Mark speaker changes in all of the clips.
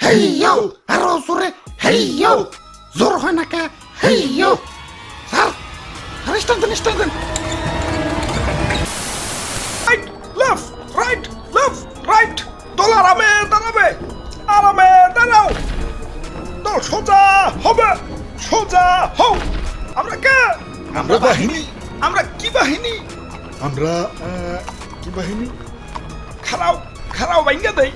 Speaker 1: হেইয়ো আরো জোরে হেইয়ো জোর হয় না কে হেইয়ো স্যার আরে স্টান দেন
Speaker 2: রাইট লেফট রাইট দল আরামে দাঁড়াও দল সোজা হবে সোজা হও আমরা কে
Speaker 3: আমরা বাহিনী
Speaker 2: আমরা কি বাহিনী
Speaker 3: আমরা কি বাহিনী
Speaker 2: খারাও ভাঙ্গা দেই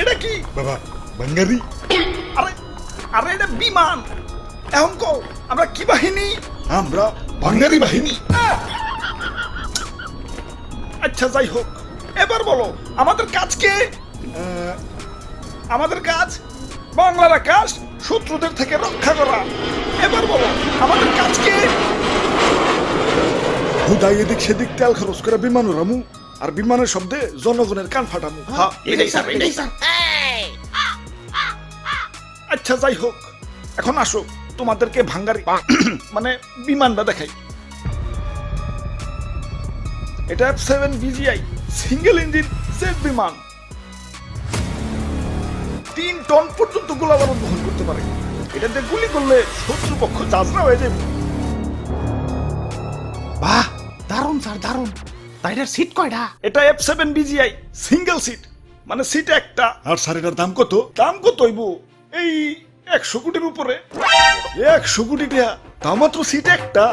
Speaker 2: এটা কি
Speaker 3: বাবা বাঙ্গারি
Speaker 2: আরে আরে এটা বিমান এখন কও আমরা কি বাহিনী
Speaker 3: আমরা বাঙ্গারি বাহিনী
Speaker 2: আচ্ছা যাই হোক এবার বলো আমাদের কাজ কে আমাদের কাজ বাংলার আকাশ শত্রুদের থেকে রক্ষা করা এবার বলো আমাদের কাজ কে
Speaker 3: হুদাই এদিক সেদিক তেল খরচ করে বিমান উড়ামু আর বিমানের শব্দে জনগণের কান ফাটামু
Speaker 2: হ্যাঁ
Speaker 1: এটাই স্যার
Speaker 2: আচ্ছা যাই হোক এখন আসো তোমাদেরকে ভাঙ্গারি মানে বিমানটা দেখাই এটা F7 BGI single engine jet বিমান 3 টন পর্যন্ত গোলাবারুদ বহন করতে পারে এটাতে গুলি করলে শত্রুপক্ষ যাজরা হয়ে যাবে
Speaker 1: বাহ দারুন স্যার দারুন তাইটার সিট কয়টা
Speaker 2: এটা F7 BGI সিঙ্গেল সিট মানে সিট একটা
Speaker 3: আর স্যার এটার দাম কত
Speaker 2: দাম কত হইব এই 100 কোটির উপরে
Speaker 3: 100 কোটি টাকা তা মাত্র সিট একটা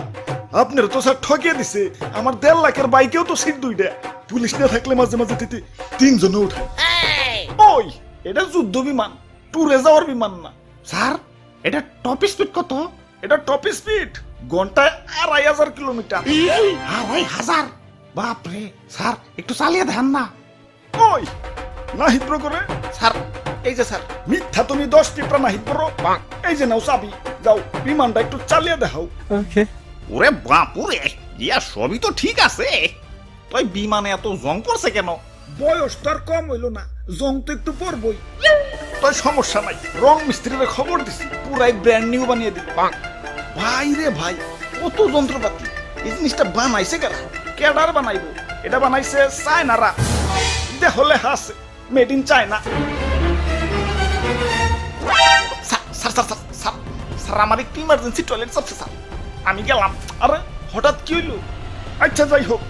Speaker 3: আপনার তো স্যার ঠকিয়ে দিছে
Speaker 2: আমার 1.5 লাখের বাইকেও তো সিট দুইটা
Speaker 3: পুলিশ না থাকলে মাঝে মাঝে দিতে 3 জন উঠে
Speaker 2: ওই এটা যুদ্ধ বিমান ট্যুরে যাওয়ার বিমান না
Speaker 1: স্যার এটা টপ স্পিড কত
Speaker 2: এটা টপ স্পিড ঘন্টায় 2500 কিলোমিটার
Speaker 1: 2500 বাপরে স্যার একটু চালিয়ে দেন না
Speaker 2: ওই না হিব্র করে
Speaker 1: স্যার এই যে স্যার
Speaker 2: মিথ্যা তুমি 10 টিপরা না হিব্র এই যে নাও চাবি যাও বিমানটা একটু চালিয়ে দেখাও
Speaker 4: ওরে বাপুরে ইয়া সবই তো ঠিক আছে তুই বিমানে এত জং পড়ছে কেন
Speaker 2: বয়স তো আর কম হইল না জং তো একটু পড়বই তাই সমস্যা নাই রং মিস্ত্রির খবর দিছি পুরাই ব্র্যান্ড নিউ বানিয়ে দিবি ভাই রে ভাই কত যন্ত্রপাতি এই জিনিসটা বানাইছে কেডার বানাইবো এটা বানাইছে চায়নারা দেখলে হাসে মেড ইন চায়না স্যার আমার একটু ইমার্জেন্সি টয়লেট চাপছে স্যার আমি গেলাম আরে হঠাৎ কি হইলো আচ্ছা যাই হোক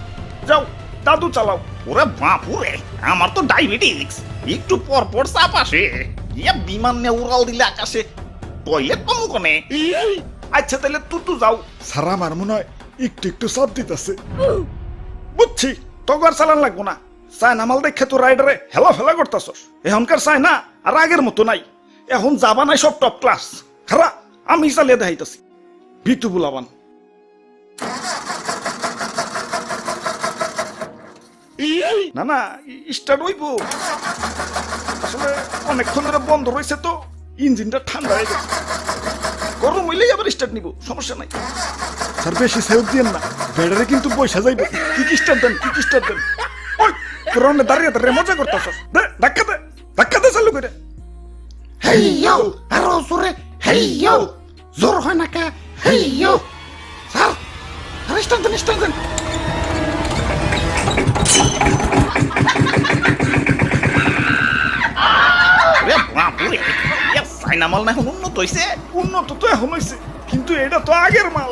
Speaker 2: যাও দাদু চালাও
Speaker 4: ওরে বাপুরে আমার তো ডায়াবেটিস একটু পর পর চাপ আসে ইয়া বিমান নিয়ে উড়াল দিলে আকাশে টয়লেট পাবো কোনে
Speaker 2: আচ্ছা তাহলে তুই যাও
Speaker 3: স্যার আমার মনে হয় একটু একটু চাপ দিতেছে
Speaker 2: বুঝছি তোকে আর চালান লাগবো না চায়না মাল দেখে তো রাইডারে হেলা ফেলা করতেছস এখনকার চায়না আর আগের মতো নাই এখন যাবা নাই সব টপ ক্লাস খারা আমি চালিয়ে দেখাইতেছি ভিতু বুলাবান না না স্টার্ট হইব আসলে অনেকক্ষণ ধরে বন্ধ রয়েছে তো ইঞ্জিনটা ঠান্ডা হয়ে গেছে গরম হইলেই আবার স্টার্ট নিব সমস্যা নাই
Speaker 3: স্যার বেশি সেভ দিয়েন না ব্যাটারি কিন্তু পয়সা যাইবে
Speaker 2: কি স্টার্ট দেন ওই তোর দাঁড়িয়ে মজা করতেছস দে ধাক্কা দে চালু করে
Speaker 1: হেইয়ো আরো জোরে হেইয়ো জোর হয় না কে হেইয়ো স্যার আরে স্টান দেন
Speaker 4: ওরে বাপুরে ইয়া চাইনা মাল না এখন উন্নত হইছে
Speaker 2: উন্নত তো এখন হয়েছে কিন্তু এটা তো আগের মাল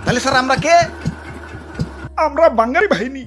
Speaker 4: তাহলে স্যার আমরা কে
Speaker 2: আমরা বাঙালি বাহিনী